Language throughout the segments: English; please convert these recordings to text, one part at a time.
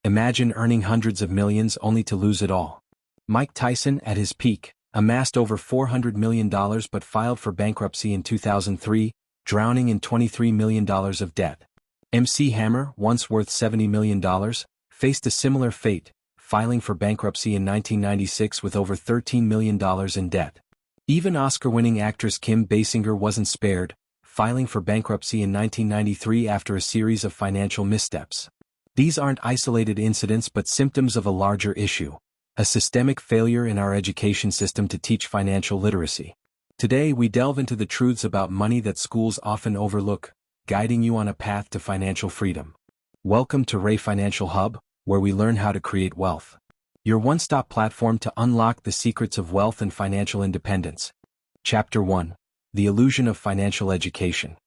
Imagine earning hundreds of millions only to lose it all. Mike Tyson, at his peak, amassed over $400 million but filed for bankruptcy in 2003, drowning in $23 million of debt. MC Hammer, once worth $70 million, faced a similar fate, filing for bankruptcy in 1996 with over $13 million in debt. Even Oscar-winning actress Kim Basinger wasn't spared, filing for bankruptcy in 1993 after a series of financial missteps. These aren't isolated incidents but symptoms of a larger issue, a systemic failure in our education system to teach financial literacy. Today we delve into the truths about money that schools often overlook, guiding you on a path to financial freedom. Welcome to Ray Financial Hub, where we learn how to create wealth. Your one-stop platform to unlock the secrets of wealth and financial independence. Chapter 1. The Illusion of Financial Education.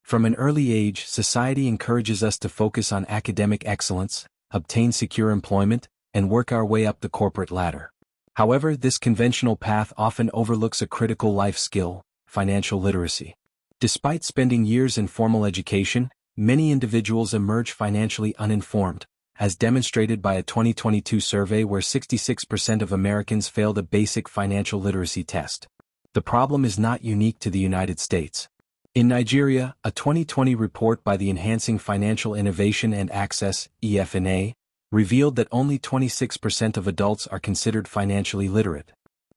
From an early age, society encourages us to focus on academic excellence, obtain secure employment, and work our way up the corporate ladder. However, this conventional path often overlooks a critical life skill, financial literacy. Despite spending years in formal education, many individuals emerge financially uninformed, as demonstrated by a 2022 survey where 66% of Americans failed a basic financial literacy test. The problem is not unique to the United States. In Nigeria, a 2020 report by the Enhancing Financial Innovation and Access (EFNA) revealed that only 26% of adults are considered financially literate.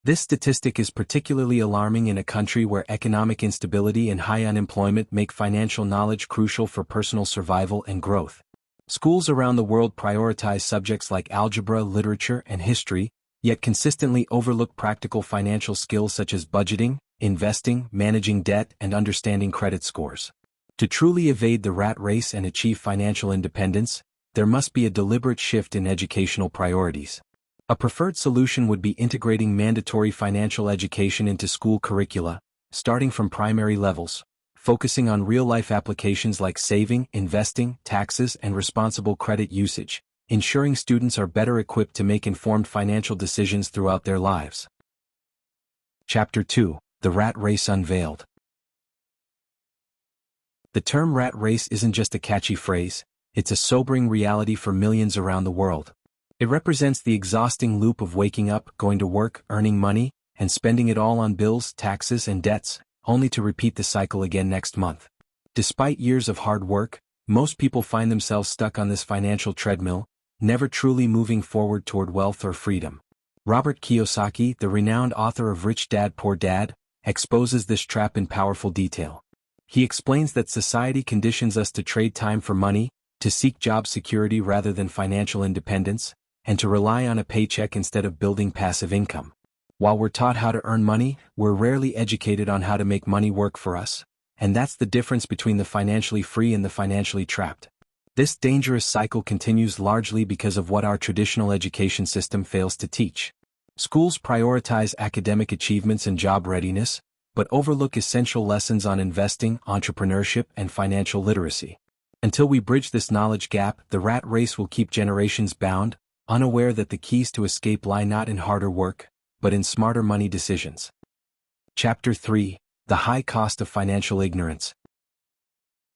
This statistic is particularly alarming in a country where economic instability and high unemployment make financial knowledge crucial for personal survival and growth. Schools around the world prioritize subjects like algebra, literature, and history, yet consistently overlook practical financial skills such as budgeting, investing, managing debt, and understanding credit scores. To truly evade the rat race and achieve financial independence, there must be a deliberate shift in educational priorities. A preferred solution would be integrating mandatory financial education into school curricula, starting from primary levels, focusing on real-life applications like saving, investing, taxes, and responsible credit usage, ensuring students are better equipped to make informed financial decisions throughout their lives. Chapter 2. The Rat Race Unveiled. The term rat race isn't just a catchy phrase, it's a sobering reality for millions around the world. It represents the exhausting loop of waking up, going to work, earning money, and spending it all on bills, taxes, and debts, only to repeat the cycle again next month. Despite years of hard work, most people find themselves stuck on this financial treadmill, never truly moving forward toward wealth or freedom. Robert Kiyosaki, the renowned author of Rich Dad Poor Dad, exposes this trap in powerful detail. He explains that society conditions us to trade time for money, to seek job security rather than financial independence, and to rely on a paycheck instead of building passive income. While we're taught how to earn money, we're rarely educated on how to make money work for us, and that's the difference between the financially free and the financially trapped. This dangerous cycle continues largely because of what our traditional education system fails to teach. Schools prioritize academic achievements and job readiness, but overlook essential lessons on investing, entrepreneurship, and financial literacy. Until we bridge this knowledge gap, the rat race will keep generations bound, unaware that the keys to escape lie not in harder work, but in smarter money decisions. Chapter 3. The High Cost of Financial Ignorance.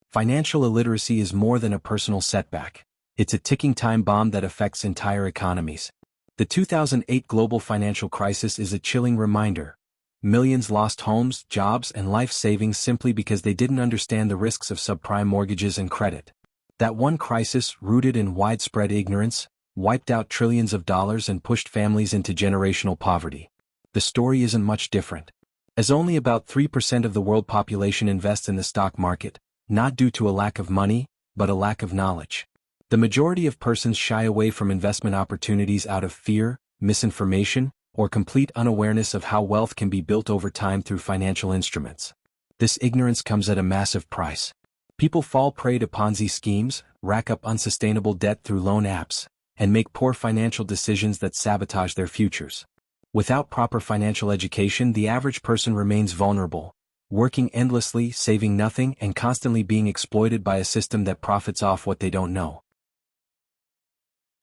Financial illiteracy is more than a personal setback. It's a ticking time bomb that affects entire economies. The 2008 global financial crisis is a chilling reminder. Millions lost homes, jobs, and life savings simply because they didn't understand the risks of subprime mortgages and credit. That one crisis, rooted in widespread ignorance, wiped out trillions of dollars and pushed families into generational poverty. The story isn't much different. As only about 3% of the world population invests in the stock market, not due to a lack of money, but a lack of knowledge. The majority of persons shy away from investment opportunities out of fear, misinformation, or complete unawareness of how wealth can be built over time through financial instruments. This ignorance comes at a massive price. People fall prey to Ponzi schemes, rack up unsustainable debt through loan apps, and make poor financial decisions that sabotage their futures. Without proper financial education, the average person remains vulnerable, working endlessly, saving nothing, and constantly being exploited by a system that profits off what they don't know.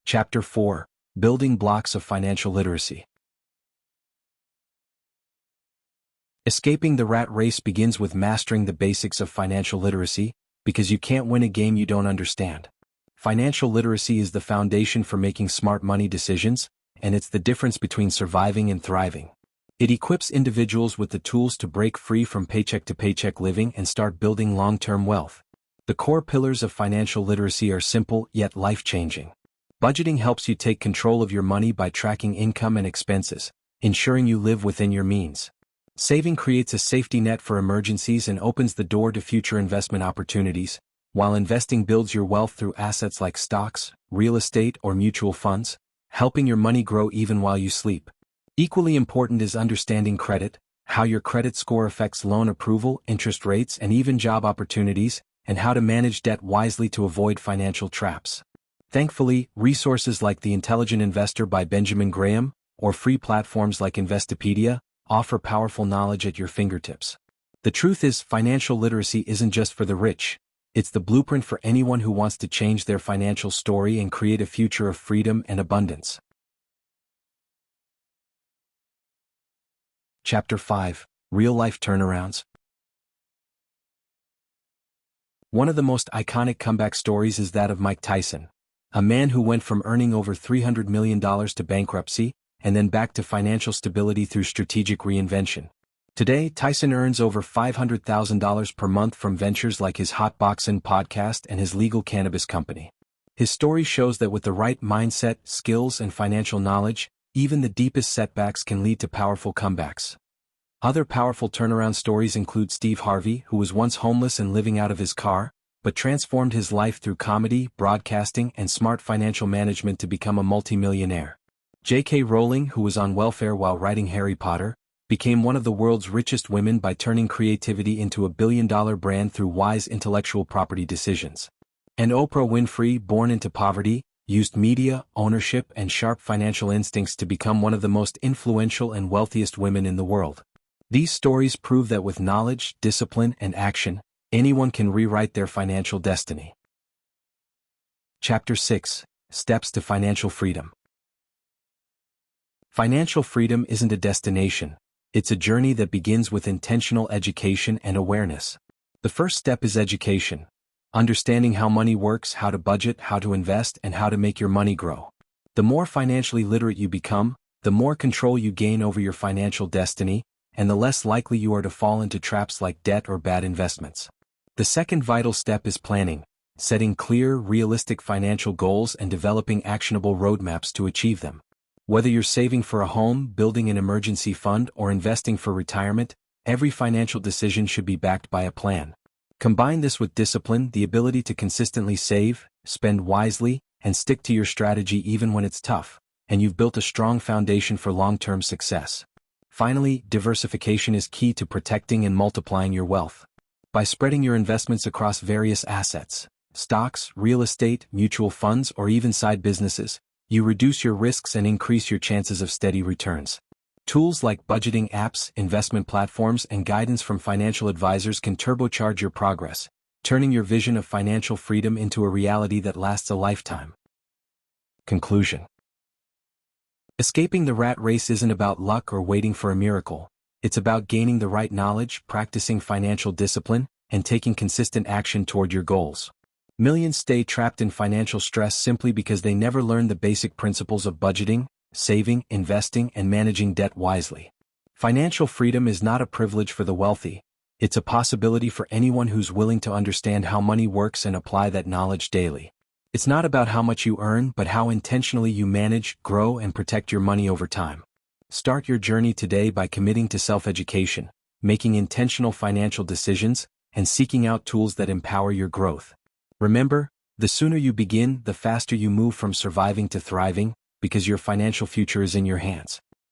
Chapter 4. Building Blocks of Financial Literacy. Escaping the rat race begins with mastering the basics of financial literacy, because you can't win a game you don't understand. Financial literacy is the foundation for making smart money decisions, and it's the difference between surviving and thriving. It equips individuals with the tools to break free from paycheck-to-paycheck living and start building long-term wealth. The core pillars of financial literacy are simple yet life-changing. Budgeting helps you take control of your money by tracking income and expenses, ensuring you live within your means. Saving creates a safety net for emergencies and opens the door to future investment opportunities, while investing builds your wealth through assets like stocks, real estate, or mutual funds, helping your money grow even while you sleep. Equally important is understanding credit, how your credit score affects loan approval, interest rates, and even job opportunities, and how to manage debt wisely to avoid financial traps. Thankfully, resources like The Intelligent Investor by Benjamin Graham, or free platforms like Investopedia, offer powerful knowledge at your fingertips. The truth is, financial literacy isn't just for the rich. It's the blueprint for anyone who wants to change their financial story and create a future of freedom and abundance. Chapter 5: Real-Life Turnarounds. One of the most iconic comeback stories is that of Mike Tyson, a man who went from earning over $300 million to bankruptcy, and then back to financial stability through strategic reinvention. Today, Tyson earns over $500,000 per month from ventures like his Hot Boxin' podcast and his legal cannabis company. His story shows that with the right mindset, skills, and financial knowledge, even the deepest setbacks can lead to powerful comebacks. Other powerful turnaround stories include Steve Harvey, who was once homeless and living out of his car, but transformed his life through comedy, broadcasting, and smart financial management to become a multimillionaire. J.K. Rowling, who was on welfare while writing Harry Potter, became one of the world's richest women by turning creativity into a billion-dollar brand through wise intellectual property decisions. And Oprah Winfrey, born into poverty, used media, ownership, and sharp financial instincts to become one of the most influential and wealthiest women in the world. These stories prove that with knowledge, discipline, and action, anyone can rewrite their financial destiny. Chapter 6: Steps to Financial Freedom. Financial freedom isn't a destination. It's a journey that begins with intentional education and awareness. The first step is education. Understanding how money works, how to budget, how to invest, and how to make your money grow. The more financially literate you become, the more control you gain over your financial destiny, and the less likely you are to fall into traps like debt or bad investments. The second vital step is planning, setting clear, realistic financial goals and developing actionable roadmaps to achieve them. Whether you're saving for a home, building an emergency fund, or investing for retirement, every financial decision should be backed by a plan. Combine this with discipline, the ability to consistently save, spend wisely, and stick to your strategy even when it's tough, and you've built a strong foundation for long-term success. Finally, diversification is key to protecting and multiplying your wealth. By spreading your investments across various assets, stocks, real estate, mutual funds, or even side businesses, you reduce your risks and increase your chances of steady returns. Tools like budgeting apps, investment platforms, and guidance from financial advisors can turbocharge your progress, turning your vision of financial freedom into a reality that lasts a lifetime. Conclusion. Escaping the rat race isn't about luck or waiting for a miracle. It's about gaining the right knowledge, practicing financial discipline, and taking consistent action toward your goals. Millions stay trapped in financial stress simply because they never learn the basic principles of budgeting, saving, investing, and managing debt wisely. Financial freedom is not a privilege for the wealthy. It's a possibility for anyone who's willing to understand how money works and apply that knowledge daily. It's not about how much you earn, but how intentionally you manage, grow, and protect your money over time. Start your journey today by committing to self-education, making intentional financial decisions, and seeking out tools that empower your growth. Remember, the sooner you begin, the faster you move from surviving to thriving, because your financial future is in your hands.